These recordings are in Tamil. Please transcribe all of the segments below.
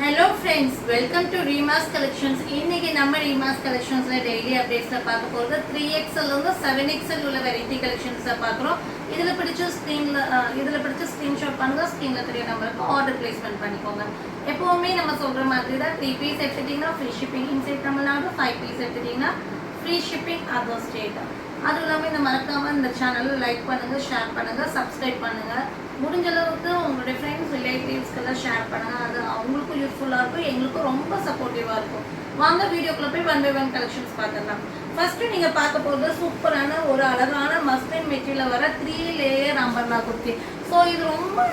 Hello friends, welcome to Reema's Collections. இன்னைக்கு நம்ம Reema's Collectionsல daily updatesல பார்க்க போறது 3XL ல 7XL உள்ள variety collections பார்க்கறோம். இதுல பிடிச்ச ஸ்கிரீன்ஷாட் பண்ணுங்க, ஸ்கிரீன்ல தெரிய நம்பருக்கு ஆர்டர் பிளேஸ்மென்ட் பண்ணிக்கோங்க. எப்பவுமே நம்ம சொல்ற மாதிரி தான் 3 பீஸ் எடுத்துட்டீங்கன்னா free shipping inside Tamil Nadu, 5 piece எடுத்துட்டீங்கன்னா ஃப்ரீ ஷிப்பிங் அதர் ஸ்டேட். அதுவும் இல்லாமல் இந்த மறக்காம இந்த சேனலை லைக் பண்ணுங்க, ஷேர் பண்ணுங்க, சப்ஸ்கிரைப் பண்ணுங்க. முடிஞ்ச அளவுக்கு உங்களுடைய ஃப்ரெண்ட்ஸ் ரிலேட்டிவ்ஸ்க்கெல்லாம் ஷேர் பண்ணுங்கள். அது அவங்களுக்கும் யூஸ்ஃபுல்லாக இருக்கும், எங்களுக்கும் ரொம்ப சப்போர்ட்டிவாக இருக்கும். வாங்க வீடியோக்குள்ளே போய் 1 by 1 கலெக்ஷன்ஸ் பார்த்துடலாம். ஃபர்ஸ்ட்டு நீங்கள் பார்க்க போகிறது சூப்பரான ஒரு அழகான மஸ்லின் மெட்டீரியல் வர 3 லேயர் அம்பர்லா குர்த்தி. ஸோ இது ரொம்ப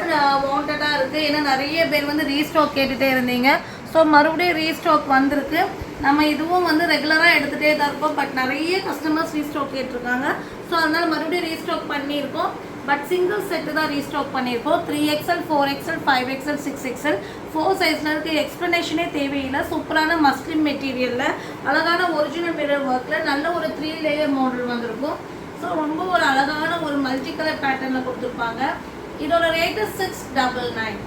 வாண்டடாக இருக்குது, ஏன்னா நிறைய பேர் வந்து ரீஸ்டாக் கேட்டுகிட்டே இருந்தீங்க. ஸோ மறுபடியும் ரீஸ்டாக் வந்திருக்கு. நம்ம இதுவும் வந்து ரெகுலராக எடுத்துகிட்டே தான் இருக்கோம், பட் நிறைய கஸ்டமர்ஸ் ரீஸ்டாக் கேட்டிருக்காங்க. ஸோ அதனால் மறுபடியும் ரீஸ்டாக் பண்ணியிருக்கோம். பட் சிங்கிள் செட்டு தான் ரீஸ்டாக் பண்ணியிருக்கோம். 3XL, 4XL, 5XL, 6XL 4 சைஸில் இருக்குது. எக்ஸ்ப்ளனேஷனே தேவையில்லை. சூப்பரான மஸ்லின் மெட்டீரியலில் அழகான ஒரிஜினல் மிரர் ஒர்க்கில் நல்ல ஒரு 3 லேயர் மாடல் வந்திருக்கும். ஸோ ரொம்ப ஒரு அழகான ஒரு மல்டி கலர் பேட்டர்னில் கொடுத்துருப்பாங்க. இதோட rate 699.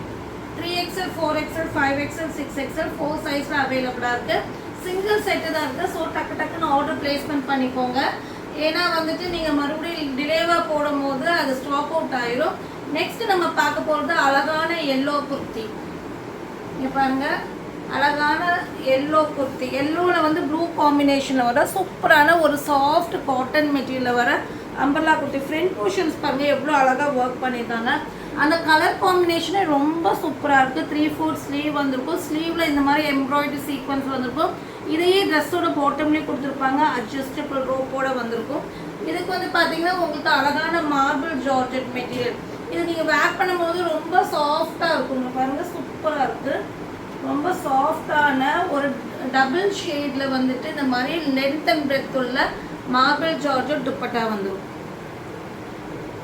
3XL, 4XL, 5XL, 6XL 4 சைஸில் அவைலபிளாக இருக்குது. சிங்கிள் செட்டு தான் இருக்குது. ஸோ டக்குன்னு ஆர்டர் பிளேஸ்மெண்ட் பண்ணிக்கோங்க. ஏன்னா வந்துட்டு நீங்கள் மறுபடியும் டிலேவாக போடும் போது அது ஸ்டாக் அவுட் ஆயிரும். நெக்ஸ்ட் நம்ம பார்க்க போகிறது அழகான எல்லோ குர்த்தி. இங்கே பாருங்க, அழகான எல்லோ குர்த்தி. எல்லோவில் வந்து ப்ளூ காம்பினேஷனில் வர சூப்பரான ஒரு சாஃப்ட் காட்டன் மெட்டீரியலில் வர அம்பர்லா குர்த்தி. ஃப்ரண்ட் போர்ஷன்ஸ் பாருங்கள் எவ்வளோ அழகாக ஒர்க் பண்ணியிருக்காங்க. அந்த கலர் காம்பினேஷனே ரொம்ப சூப்பராக இருக்குது. 3/4 ஸ்லீவ் வந்திருக்கும். ஸ்லீவில் இந்த மாதிரி எம்ப்ராய்டரி சீக்வன்ஸ் வந்திருக்கும். இதையே ட்ரெஸ்ஸோட பாட்டம்லேயே கொடுத்துருப்பாங்க, அட்ஜஸ்டபிள் ரோப்போட வந்திருக்கும். இதுக்கு வந்து பார்த்தீங்கன்னா உங்களுக்கு அழகான மார்பிள் ஜார்ஜெட் மெட்டீரியல். இது நீங்கள் வேர் பண்ணும்போது ரொம்ப சாஃப்டாக இருக்குங்க. பாருங்கள் சூப்பராக இருக்குது. ரொம்ப சாஃப்டான ஒரு டபுள் ஷேடில் வந்துட்டு இந்த மாதிரி லென்த் அண்ட் பிரெத் உள்ள மார்பிள் ஜார்ஜெட் துப்பட்டா வந்துடும்.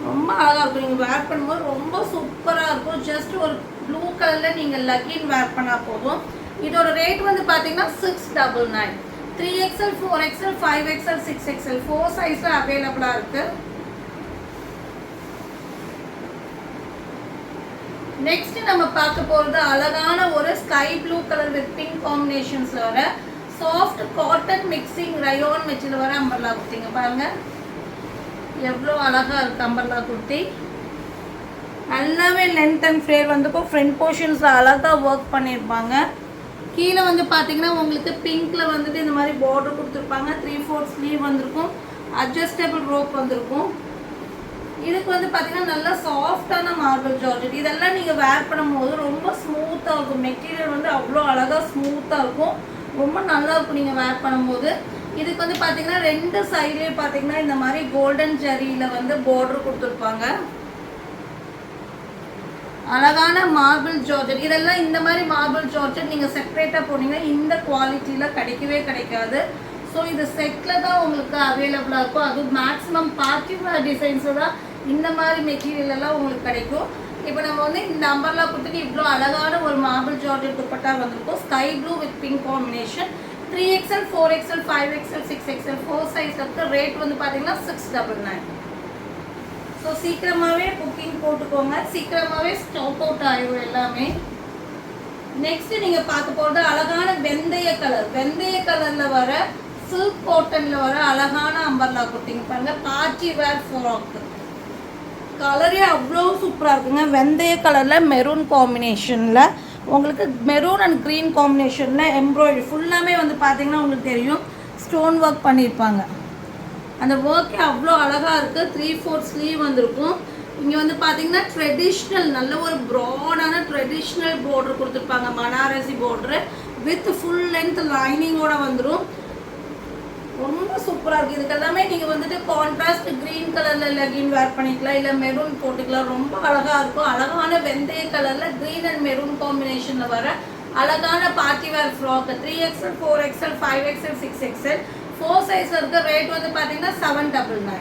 ரொம்ப அழகாக இருக்கும். நீங்கள் வேர் பண்ணும்போது ரொம்ப சூப்பராக இருக்கும். ஜஸ்ட் ஒரு ப்ளூ கலரில் நீங்கள் லெகின் வேர் பண்ணால் போதும். இதோட ரேட் வந்து பார்த்தீங்கன்னா 699. 3XL, 4XL, 5XL, 6XL 4 சைஸில் அவைலபிளாக இருக்குது. நெக்ஸ்ட் நம்ம பார்க்க போகிறது அழகான ஒரு sky blue colour with pink காம்பினேஷன்ஸில் வர soft cotton mixing rayon material வர அம்பர்லா குர்த்திங்க. பாருங்கள் எவ்வளோ அழகாக இருக்குது அம்பர்லா குர்த்தி. நல்லாவே லென்த் அண்ட் ஃப்ளேர் வந்துக்கும். ஃப்ரண்ட் போர்ஷன்ஸில் அழகாக ஒர்க் பண்ணியிருப்பாங்க. கீழே வந்து பார்த்தீங்கன்னா உங்களுக்கு பிங்க்கில் வந்துட்டு இந்த மாதிரி பார்டர் கொடுத்துருப்பாங்க. 3/4 ஸ்லீவ் வந்திருக்கும். அட்ஜஸ்டபிள் ரோப் வந்திருக்கும். இதுக்கு வந்து பார்த்தீங்கன்னா நல்லா சாஃப்டான மார்பிள் ஜார்ஜெட். இதெல்லாம் நீங்கள் வேர் பண்ணும்போது ரொம்ப ஸ்மூத்தாக இருக்கும். மெட்டீரியல் வந்து அவ்வளோ அழகாக ஸ்மூத்தாக இருக்கும். ரொம்ப நல்லா இருக்கும் நீங்கள் வேர் பண்ணும்போது. இதுக்கு வந்து பார்த்தீங்கன்னா 2 சைட்லேயே பார்த்தீங்கன்னா இந்த மாதிரி கோல்டன் ஜரியில் வந்து பார்டர் கொடுத்துருப்பாங்க. அழகான மார்பிள் ஜார்ஜெட். இதெல்லாம் இந்த மாதிரி மார்பிள் ஜார்ஜெட் நீங்கள் செப்பரேட்டாக போனீங்கன்னா இந்த குவாலிட்டியில் கிடைக்கவே கிடைக்காது. ஸோ இது செட்டில் தான் உங்களுக்கு அவைலபிளாக இருக்கும். அது மேக்ஸிமம் பார்ட்டி வேர் டிசைன்ஸில் தான் இந்த மாதிரி மெட்டீரியல் எல்லாம் உங்களுக்கு கிடைக்கும். இப்போ நம்ம வந்து இந்த அம்பர்லா குர்த்திக்கு இவ்வளோ அழகான ஒரு மார்பிள் ஜார்ஜெட் துப்பட்டா வந்திருக்கும். Sky blue with pink combination. 3XL, 4XL, 5XL, 6XL 4 size இருக்குது. ரேட் வந்து பார்த்தீங்கன்னா 699. ஸோ சீக்கிரமாகவே புக்கிங் போட்டுக்கோங்க, சீக்கிரமாகவே ஸ்டாக் அவுட் ஆகிடும் எல்லாமே. நெக்ஸ்ட்டு நீங்கள் பார்க்க போகிறது அழகான வெந்தய கலர். வெந்தய கலரில் வர சில்க் காட்டனில் வர அழகான அம்பர்லா குர்த்திங்க. பாருங்கள் பார்ட்டி வேர் ஃப்ராக்கு. கலரே அவ்வளோ சூப்பராக இருக்குங்க. வெந்தய கலரில் மெரூன் காம்பினேஷனில் உங்களுக்கு மெரூன் அண்ட் க்ரீன் காம்பினேஷனில் எம்ப்ராய்டரி ஃபுல்லாமே வந்து பார்த்தீங்கன்னா உங்களுக்கு தெரியும் ஸ்டோன் ஒர்க் பண்ணியிருப்பாங்க. அந்த ஒர்க்கே அவ்வளோ அழகாக இருக்குது. 3/4 ஸ்லீவ் வந்திருக்கும். இங்கே வந்து பார்த்தீங்கன்னா ட்ரெடிஷ்னல் நல்ல ஒரு ப்ராடான ட்ரெடிஷ்னல் பார்டர் கொடுத்துருப்பாங்க. Banarasi border with full length லைனிங்கோட வந்துடும். ரொம்ப சூப்பராக இருக்குது. இதுக்கெல்லாமே நீங்கள் வந்துட்டு கான்ட்ராஸ்ட் க்ரீன் கலரில் லெகின் வேர் பண்ணிக்கலாம், இல்லை மெரூன் போட்டுக்கலாம். ரொம்ப அழகாக இருக்கும். அழகான வெந்தய கலரில் க்ரீன் அண்ட் மெரூன் காம்பினேஷனில் வர அழகான party wear frock. 3XL, 4XL, 5XL, 6XL 4 size இருக்க. ரேட் வந்து பார்த்தீங்கன்னா 799.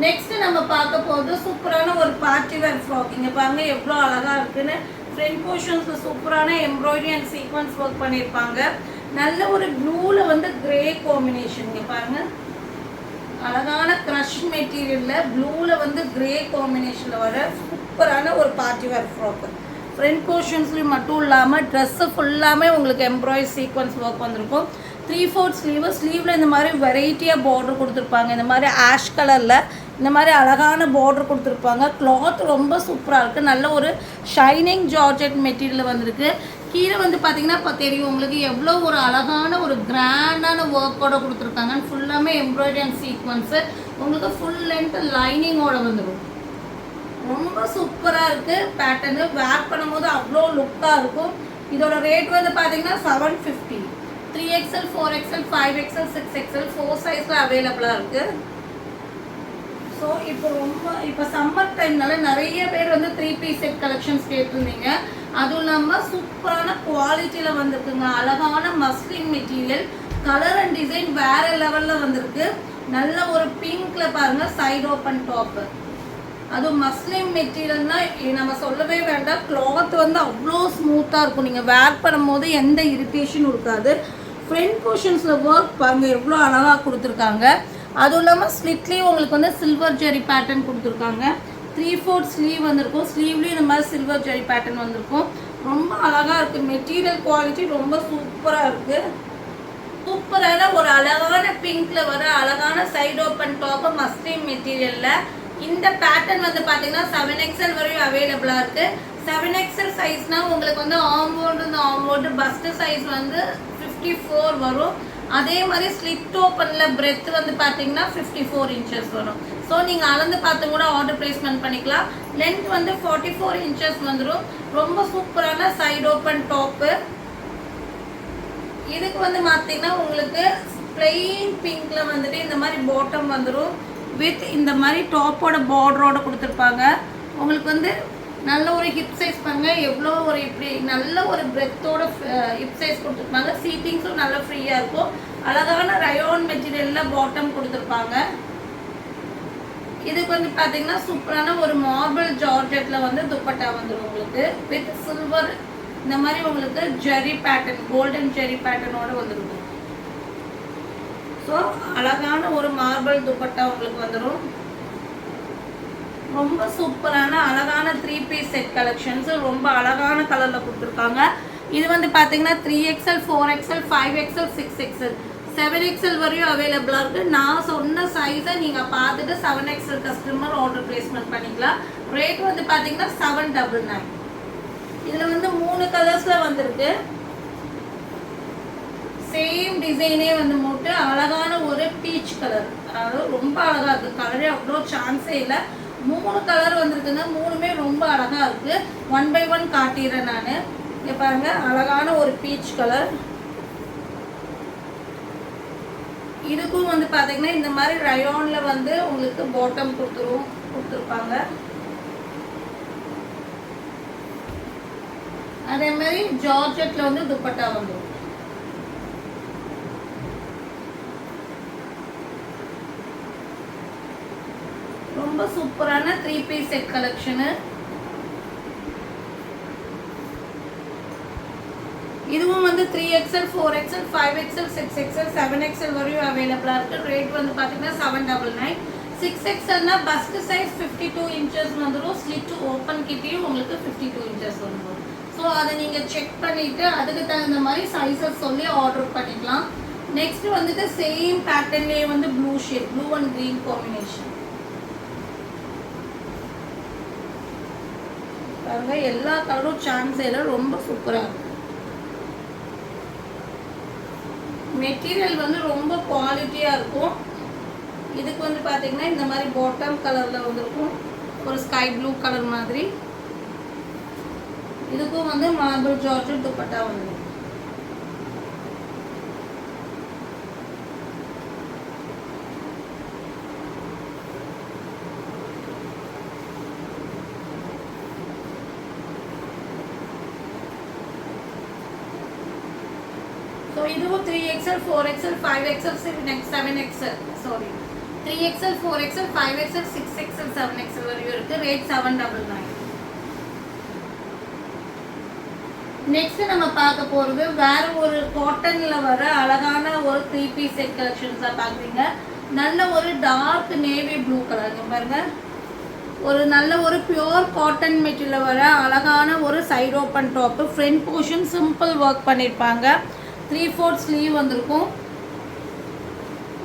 நெக்ஸ்ட் நம்ம பார்க்க போகிறது சூப்பரான ஒரு பார்ட்டி வேர் ஃப்ராக். இங்கே பாருங்க எவ்வளோ அழகாக இருக்குன்னு. ஃப்ரண்ட் போர்ஷன்ஸில் சூப்பரான எம்ப்ராய்டரி அண்ட் சீக்வன்ஸ் ஒர்க் பண்ணியிருப்பாங்க. நல்ல ஒரு ப்ளூவில் வந்து கிரே காம்பினேஷன். இங்கே பாருங்க அழகான க்ரஷ் மெட்டீரியலில் ப்ளூவில் வந்து கிரே காம்பினேஷனில் வர சூப்பரான ஒரு பார்ட்டி வேர் ஃப்ராக். ஃப்ரண்ட் போர்ஷன்ஸ்லேயும் மட்டும் இல்லாமல் ட்ரெஸ்ஸு ஃபுல்லாமே உங்களுக்கு எம்ப்ராய்டரி சீக்வன்ஸ் ஒர்க் வந்திருக்கும். 3/4 ஸ்லீவில் இந்த மாதிரி வெரைட்டியாக பார்டர் கொடுத்துருப்பாங்க. இந்த மாதிரி ஆஷ் கலரில் இந்த மாதிரி அழகான பார்டர் கொடுத்துருப்பாங்க. கிளாத் ரொம்ப சூப்பராக இருக்குது. நல்ல ஒரு ஷைனிங் ஜார்ஜெட் மெட்டீரியல் வந்திருக்கு. கீழே வந்து பார்த்தீங்கன்னா இப்போ தெரியும் உங்களுக்கு எவ்வளோ ஒரு அழகான ஒரு கிராண்டான ஒர்க்கோட கொடுத்துருக்காங்க. ஃபுல்லாமே எம்ப்ராய்டரி அண்ட் சீக்வன்ஸு உங்களுக்கு ஃபுல் லென்த் லைனிங்கோட வந்துடும். ரொம்ப சூப்பராக இருக்குது. பேட்டர்னு வேர் பண்ணும்போது அவ்வளோ லுக்காக இருக்கும். இதோட ரேட் வந்து பார்த்தீங்கன்னா 750. 3XL 4XL 5XL 6XL 4 சைஸில் அவைலபிளாக இருக்குது. ஸோ இப்போ சம்மர் டைம்னால நிறைய பேர் வந்து 3 பீஸ் செட் கலெக்ஷன்ஸ் கேட்டிருந்தீங்க. அதுவும் இல்லாமல் சூப்பரான குவாலிட்டியில் வந்திருக்குங்க. அழகான muslin material, colour and design வேறு லெவலில் வந்திருக்கு. நல்ல ஒரு பிங்க்கில் பாருங்கள், சைடு ஓப்பன் டாப்பு. அதுவும் மஸ்லின் மெட்டீரியல்னால் நம்ம சொல்லவே வேண்டாம். கிளாத் வந்து அவ்வளோ ஸ்மூத்தாக இருக்கும். நீங்கள் வேர் பண்ணும்போது எந்த இரிட்டேஷனும் இருக்காது. ஃப்ரண்ட் போர்ஷன்ஸில் ஒர்க் பாருங்கள் எவ்வளோ அழகாக கொடுத்துருக்காங்க. அதுவும் இல்லாமல் ஸ்லிட்லேயும் உங்களுக்கு வந்து சில்வர் ஜெரி பேட்டர்ன் கொடுத்துருக்காங்க. 3/4 ஸ்லீவ் வந்திருக்கும். ஸ்லீவ்லேயும் இந்த மாதிரி சில்வர் ஜெரி பேட்டர்ன் வந்திருக்கும். ரொம்ப அழகாக இருக்குது. மெட்டீரியல் குவாலிட்டி ரொம்ப சூப்பராக இருக்குது. சூப்பரான ஒரு அழகான பிங்க்கில் வர அழகான சைடு ஓப்பன் டாப்பு மஸ்லின் மெட்டீரியலில். இந்த பேட்டர்ன் வந்து பார்த்தீங்கன்னா 7XL வரையும் அவைலபிளாக இருக்குது. 7XL சைஸ்னால் உங்களுக்கு வந்து ஆம்போல்டு பஸ்ட்டு சைஸ் வந்து 54 வரும். அதே மாதிரி ஸ்லிட் ஓப்பனில் பிரெத் வந்து பார்த்தீங்கன்னா 54 இன்ச்சஸ் வரும். ஸோ நீங்கள் அளந்து பார்த்து கூட ஆர்டர் ப்ளேஸ்மெண்ட் பண்ணிக்கலாம். லென்த் வந்து 44 இன்ச்சஸ் வந்துடும். ரொம்ப சூப்பரான சைடு ஓப்பன் டாப்பு. இதுக்கு வந்து பார்த்தீங்கன்னா உங்களுக்கு பிளெயின் பிங்க்கில் வந்துட்டு இந்த மாதிரி பாட்டம் வந்துடும். வித் இந்த மாதிரி டாப்போட பார்டரோட கொடுத்துருப்பாங்க. உங்களுக்கு வந்து நல்ல ஒரு ஹிப் சைஸ் பாருங்க எவ்வளோ ஒரு இப்படி நல்ல ஒரு பிரெத்தோட ஹிப் சைஸ் கொடுத்துருப்பாங்க. சீட்டிங்ஸும் நல்லா ஃப்ரீயாக இருக்கும். அழகான ரயோன் மெட்டீரியலில் பாட்டம் கொடுத்துருப்பாங்க. இதுக்கு வந்து பார்த்தீங்கன்னா சூப்பரான ஒரு மார்பிள் ஜார்ஜெட்டில் வந்து துப்பட்டா வந்துடும் உங்களுக்கு. வித் சில்வர் இந்த மாதிரி உங்களுக்கு ஜெரி பேட்டர்ன், கோல்டன் ஜெரி பேட்டர்னோட வந்துடும். ஸோ அழகான ஒரு மார்பிள் துப்பட்டா உங்களுக்கு வந்துடும். ரொம்ப சூப்பரான அழகான 3 பீஸ் செட் கலெக்ஷன்ஸ் ரொம்ப அழகான கலரில் கொடுத்துருக்காங்க. இது வந்து பார்த்தீங்கன்னா 3XL 4XL 5XL 6XL 7XL வரையும் அவைலபிளாக இருக்குது. நான் சொன்ன சைஸை நீங்கள் பார்த்துட்டு 7XL கஸ்டமர் ஆர்டர் ப்ளேஸ்மெண்ட் பண்ணிக்கலாம். ரேட் வந்து பார்த்தீங்கன்னா 799. இதில் வந்து 3 கலர்ஸில் வந்திருக்கு. சேம் டிசைனே வந்து போட்டு அழகான ஒரு பீச் கலர், அதாவது ரொம்ப அழகாக இருக்குது. கலரே அவ்வளோ சான்ஸே இல்லை. 3 கலர் வந்திருக்குங்க. 3மே ரொம்ப அழகாக இருக்குது. 1 by 1 காட்டிடுறேன் நான். இங்கே பாருங்கள் அழகான ஒரு பீச் கலர். இதுக்கும் வந்து பார்த்தீங்கன்னா இந்த மாதிரி ரயோனில் வந்து உங்களுக்கு பாட்டம் கொடுத்துருப்பாங்க. அதே மாதிரி ஜார்ஜெட்டில் வந்து துப்பட்டா வந்துடும். ரொம்ப சூப்பரான 3 பீஸ் செட் கலெக்ஷனு. இதுவும் வந்து 3XL 4XL 5XL 6XL 7XL வரையும் அவைலபிளாக இருக்குது. ரேட் வந்து பார்த்தீங்கன்னா 799. 6XLனா பஸ்ட் சைஸ் 52 இன்ச்சஸ் வந்துடும். ஸ்லிட் ஓப்பன் கிட்டேயும் உங்களுக்கு 52 இன்ச்சஸ் வந்துடும். ஸோ அதை நீங்கள் செக் பண்ணிவிட்டு அதுக்கு தகுந்த மாதிரி சைஸஸ் சொல்லி ஆர்டர் பண்ணிக்கலாம். நெக்ஸ்ட் வந்துட்டு சேம் பேட்டர்ன்லேயே வந்து blue shade, blue and green combination பாருங்க. எல்லா கலரும் சான்ஸ் எல்லாம் ரொம்ப சூப்பராக இருக்கும். மெட்டீரியல் வந்து ரொம்ப குவாலிட்டியாக இருக்கும். இதுக்கு வந்து பார்த்தீங்கன்னா இந்த மாதிரி பாட்டம் கலரில் வந்துருக்கும், ஒரு ஸ்கை ப்ளூ கலர் மாதிரி. இதுக்கும் வந்து மார்பிள் ஜார்ஜெட் துப்பட்டா வந்துடும். ஸோ இதுவும் 3XL 4XL 5XL 7XL sorry 3XL 4XL 5XL 6XL 7XL வரையும் இருக்குது. ரேட் 799. நெக்ஸ்ட் நம்ம பார்க்க போகிறது வேற ஒரு காட்டனில் வர அழகான ஒரு 3 பீஸ் செட் கலெக்ஷன்ஸாக பார்க்குறீங்க. நல்ல ஒரு டார்க் நேவி ப்ளூ கலர் பாருங்க. ஒரு நல்ல ஒரு பியூர் காட்டன் மெட்டீரியல் வர அழகான ஒரு side open top. Front portion simple work பண்ணியிருப்பாங்க. 3/4 ஸ்லீவ் வந்திருக்கும்.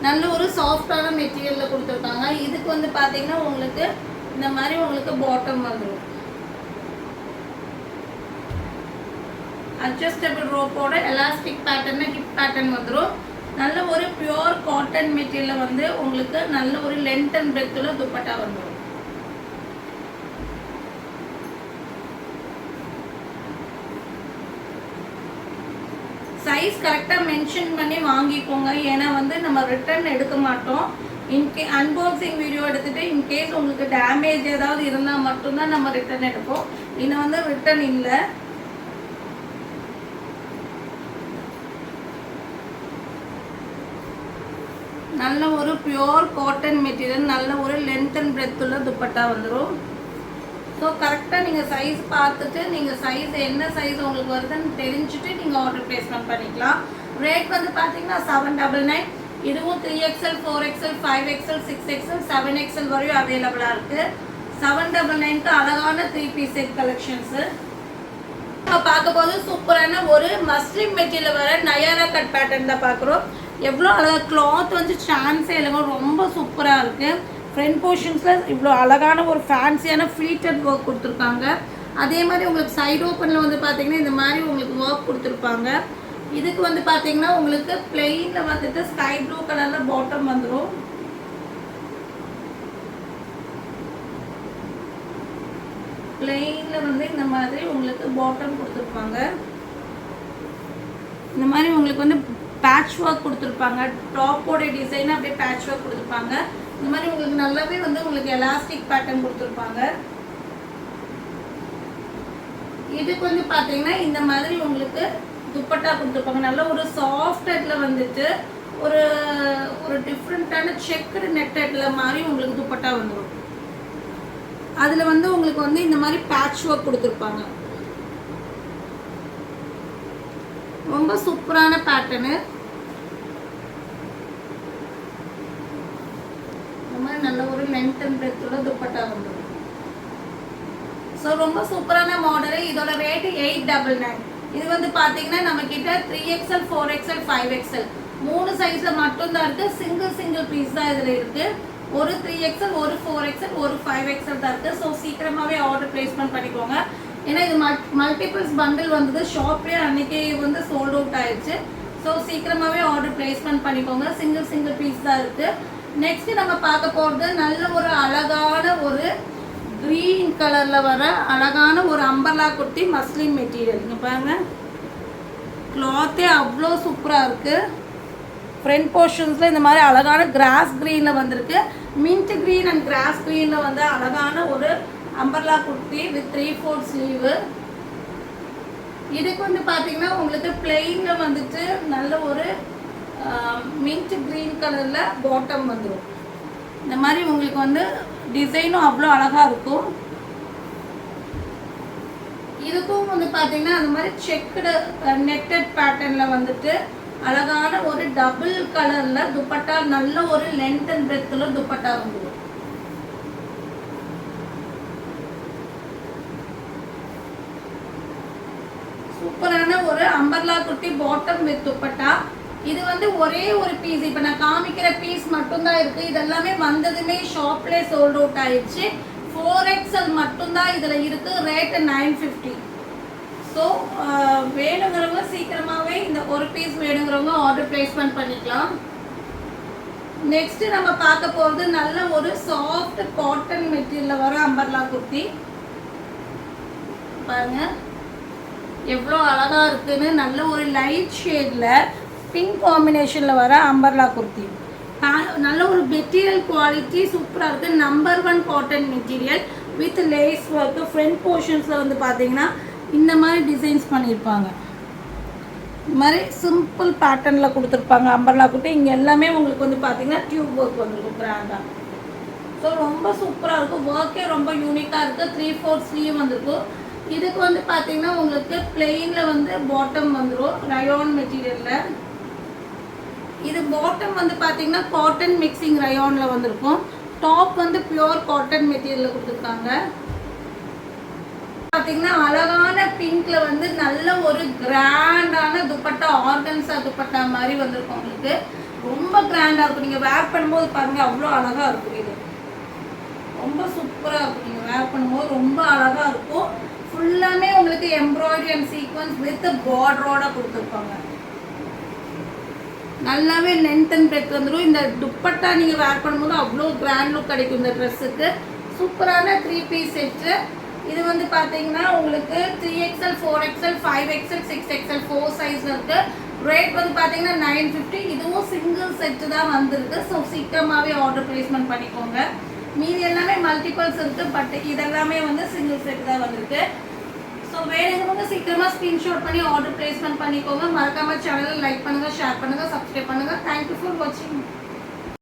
நல்ல ஒரு சாஃப்டான மெட்டீரியலில் கொடுத்துருக்காங்க. இதுக்கு வந்து பார்த்தீங்கன்னா உங்களுக்கு இந்த மாதிரி உங்களுக்கு பாட்டம் வந்துடும். அட்ஜஸ்டபிள் ரோப்போட எலாஸ்டிக் பேட்டர்னு ஹிப் பேட்டர்ன் வந்துடும். நல்ல ஒரு பியூர் காட்டன் மெட்டீரியலில் வந்து உங்களுக்கு நல்ல ஒரு லென்த் அண்ட் பிரெத்தில் துப்பட்டா வந்துடும். சைஸ் கரெக்டாக மென்ஷன் பண்ணி வாங்கிக்கோங்க. ஏன்னா வந்து நம்ம ரிட்டர்ன் எடுக்க மாட்டோம். அன்பாக்சிங் வீடியோ எடுத்துகிட்டு இன்கேஸ் உங்களுக்கு டேமேஜ் ஏதாவது இருந்தால் மட்டும்தான் நம்ம ரிட்டர்ன் எடுப்போம். இன்னும் வந்து ரிட்டர்ன் இல்லை. நல்ல ஒரு பியூர் காட்டன் மெட்டீரியல், நல்ல ஒரு லென்த் அண்ட் பிரெத் உள்ள துப்பட்டா வந்துடும். ஸோ கரெக்டாக நீங்கள் சைஸ் பார்த்துட்டு நீங்கள் சைஸ் என்ன சைஸ் உங்களுக்கு வருதுன்னு தெரிஞ்சுட்டு நீங்கள் ஆர்டர் ப்ளேஸ்மெண்ட் பண்ணிக்கலாம். ரேட் வந்து பார்த்தீங்கன்னா 799. இதுவும் 3XL 4XL 5XL 6XL 7XL வரையும் அவைலபிளாக இருக்குது. 799க்கு அழகான 3 பீஸ் செட் கலெக்ஷன்ஸு நம்ம பார்க்க போது சூப்பரான ஒரு மஸ்லிம் மெட்டீரியல் வர நயாரா கட் பேட்டர்ன் தான் பார்க்குறோம். எவ்வளோ அழகாக கிளாத் வந்து சான்ஸே இல்லைங்க, ரொம்ப சூப்பராக இருக்குது. ஃப்ரண்ட் போர்ஷன்ஸில் இவ்வளோ அழகான ஒரு ஃபேன்சியான ஃப்ளீட்டட் ஒர்க் கொடுத்துருக்காங்க. அதே மாதிரி உங்களுக்கு சைடு ஓப்பனில் வந்து பார்த்தீங்கன்னா இந்த மாதிரி உங்களுக்கு ஒர்க் கொடுத்துருப்பாங்க. இதுக்கு வந்து பார்த்தீங்கன்னா உங்களுக்கு பிளெயினில் வந்துட்டு ஸ்கை ப்ளூ கலரில் பாட்டம் வந்துடும். பிளெயினில் வந்து இந்த மாதிரி உங்களுக்கு பாட்டம் கொடுத்துருப்பாங்க. இந்த மாதிரி உங்களுக்கு வந்து பேட்ச் ஒர்க் கொடுத்துருப்பாங்க. டாப்போட டிசைன் அப்படியே பேட்ச் ஒர்க் கொடுத்துருப்பாங்க. இந்த மாதிரி உங்களுக்கு நல்லாவே வந்து உங்களுக்கு எலாஸ்டிக் பேட்டர்ன் கொடுத்துருப்பாங்க. இதுக்கு வந்து பார்த்தீங்கன்னா இந்த மாதிரி உங்களுக்கு துப்பட்டா கொடுத்துருப்பாங்க. நல்ல ஒரு சாஃப்டட்ல வந்துட்டு ஒரு ஒரு டிஃப்ரெண்ட்டான செக்குடு நெட்டட்ல மாதிரி உங்களுக்கு துப்பட்டா வந்துடும். அதில் வந்து உங்களுக்கு வந்து இந்த மாதிரி பேட்ச் ஒர்க் கொடுத்துருப்பாங்க. ரொம்ப சூப்பரான பேட்டர்னு. நல்ல ஒரு லென்த் அண்ட் பிரெத் உள்ள துப்பட்டா வந்துடும். ஸோ ரொம்ப சூப்பரான மாடலு. இதோட ரேட்டு 899. இது வந்து பார்த்தீங்கன்னா நம்ம கிட்ட 3XL 4XL 5XL 3 சைஸில் மட்டும்தான் இருக்குது. சிங்கிள் பீஸ் தான் இதில் இருக்குது. ஒரு 3XL ஒரு 4XL ஒரு 5XL தான் இருக்குது. ஸோ சீக்கிரமாகவே ஆர்டர் ப்ளேஸ்மெண்ட் பண்ணிக்கோங்க. ஏன்னா இது மல்டிபிள்ஸ் பண்டில் வந்தது ஷாப்லேயே அன்றைக்கி வந்து சோல்ட் அவுட் ஆயிடுச்சு. ஸோ சீக்கிரமாகவே ஆர்டர் ப்ளேஸ்மெண்ட் பண்ணிக்கோங்க. சிங்கிள் பீஸ் தான் இருக்குது. நெக்ஸ்ட் நம்ம பார்க்க போகிறது நல்ல ஒரு அழகான ஒரு க்ரீன் கலரில் வர அழகான ஒரு அம்பர்லா குர்த்தி மஸ்லிம் மெட்டீரியல். இங்கே பாருங்கள், கிளாத்தே அவ்வளோ சூப்பராக இருக்குது. ஃப்ரண்ட் போர்ஷன்ஸில் இந்த மாதிரி அழகான கிராஸ் க்ரீனில் வந்திருக்கு. மின்ட் க்ரீன் அண்ட் கிராஸ் க்ரீனில் வந்து அழகான ஒரு அம்பர்லா குர்த்தி வித் 3/4 ஸ்லீவு. இதுக்கு வந்து பார்த்தீங்கன்னா உங்களுக்கு பிளெயினில் வந்துட்டு நல்ல ஒரு மின்ட் க்ரீன் கலரில் பாட்டம் வந்துடும். இந்த மாதிரி உங்களுக்கு வந்து டிசைனும் அவ்வளோ அழகாக இருக்கும். இதுக்கும் வந்து பார்த்தீங்கன்னா அந்த மாதிரி செக்குடு நெட்டட் பேட்டர்னில் வந்துட்டு அழகான ஒரு டபுள் கலரில் துப்பட்டா, நல்ல ஒரு லென்த் அண்ட் பிரெத்தில் துப்பட்டா வந்துடும். சூப்பரான ஒரு umbrella kurti bottom with dupatta. இது வந்து ஒரே ஒரு பீஸ், இப்போ நான் காமிக்கிற பீஸ் மட்டும்தான் இருக்குது. இதெல்லாமே வந்ததுமே ஷாப்லேயே சோல்ட் அவுட் ஆயிடுச்சு. 4XL மட்டும்தான் இதில் இருக்குது. ரேட்டு 950. ஸோ வேணுங்கிறவங்க சீக்கிரமாகவே இந்த ஒரு பீஸ் வேணுங்கிறவங்க ஆர்டர் ப்ளேஸ்மெண்ட் பண்ணிக்கலாம். நெக்ஸ்ட்டு நம்ம பார்க்க போகிறது நல்ல ஒரு சாஃப்ட் காட்டன் மெட்டீரியலில் வர அம்பர்லா குர்த்தி. பாருங்கள் எவ்வளோ அழகாக இருக்குதுன்னு. நல்ல ஒரு லைட் ஷேடில் பிங்க் காம்பினேஷனில் வர அம்பர்லா குர்த்தி. நல்ல ஒரு மெட்டீரியல் குவாலிட்டி சூப்பராக இருக்குது. Number 1 cotton material with lace work. Front போர்ஷன்ஸில் வந்து பார்த்தீங்கன்னா இந்த மாதிரி டிசைன்ஸ் பண்ணியிருப்பாங்க. இந்த மாதிரி சிம்பிள் பேட்டர்னில் கொடுத்துருப்பாங்க அம்பர்லா குர்த்தி. இங்கே எல்லாமே உங்களுக்கு வந்து பார்த்தீங்கன்னா டியூப் ஒர்க் வந்துருக்கும் கிராண்டாக. ஸோ ரொம்ப சூப்பராக இருக்கும். ஒர்க்கே ரொம்ப யூனிக்காக இருக்குது. 3/4 ஸ்லீவ் வந்துருக்கும். இதுக்கு வந்து பார்த்தீங்கன்னா உங்களுக்கு பிளெயினில் வந்து பாட்டம் வந்துடும் ரயான் மெட்டீரியலில். இது பாட்டம் வந்து பார்த்தீங்கன்னா காட்டன் மிக்சிங் ரயானில் வந்திருக்கும். டாப் வந்து பியூர் காட்டன் மெட்டீரியலில் கொடுத்துருக்காங்க. பார்த்தீங்கன்னா அழகான பிங்க்ல வந்து நல்ல ஒரு கிராண்டான துப்பட்டா, ஆர்கன்ஸா துப்பட்டா மாதிரி வந்திருக்கும். உங்களுக்கு ரொம்ப கிராண்டாக இருக்கும். நீங்கள் வேர் பண்ணும்போது பாருங்கள் அவ்வளோ அழகாக இருக்கும். இது ரொம்ப சூப்பராக இருக்கும். நீங்கள் வேர் பண்ணும்போது ரொம்ப அழகாக இருக்கும். ஃபுல்லாமே உங்களுக்கு எம்ப்ராய்டரி அண்ட் சீக்வன்ஸ் வித் பார்டரோட கொடுத்துருப்பாங்க. நல்லாவே லென்த் அண்ட் பிரெத் வந்துடும். இந்த துப்பட்டா நீங்கள் வேர் பண்ணும்போது அவ்வளோ கிராண்ட் லுக் கிடைக்கும் இந்த ட்ரெஸ்ஸுக்கு. சூப்பரான 3 பீஸ் செட்டு. இது வந்து பார்த்தீங்கன்னா உங்களுக்கு 3XL, 4XL, 5XL, 6XL 4 சைஸில் இருக்குது. ரேட் வந்து பார்த்தீங்கன்னா 950. இதுவும் சிங்கிள் செட்டு தான் வந்திருக்கு. ஸோ சீக்கிரமாகவே ஆர்டர் ப்ளேஸ்மெண்ட் பண்ணிக்கோங்க. மீதி எல்லாமே மல்டிபிள்ஸ் இருக்குது. பட் இதெல்லாமே வந்து சிங்கிள் செட் தான் வந்திருக்கு. ஸோ வேணுங்கிறவங்க சீக்கிரமாக ஸ்க்ரீன்ஷாட் பண்ணி ஆர்டர் ப்ளேஸ்மெண்ட் பண்ணிக்கோங்க. மறக்காமல் சேனலை லைக் பண்ணுங்கள், ஷேர் பண்ணுங்கள், சப்ஸ்கிரைப் பண்ணுங்கள். தேங்க்யூ ஃபார் வாட்சிங்.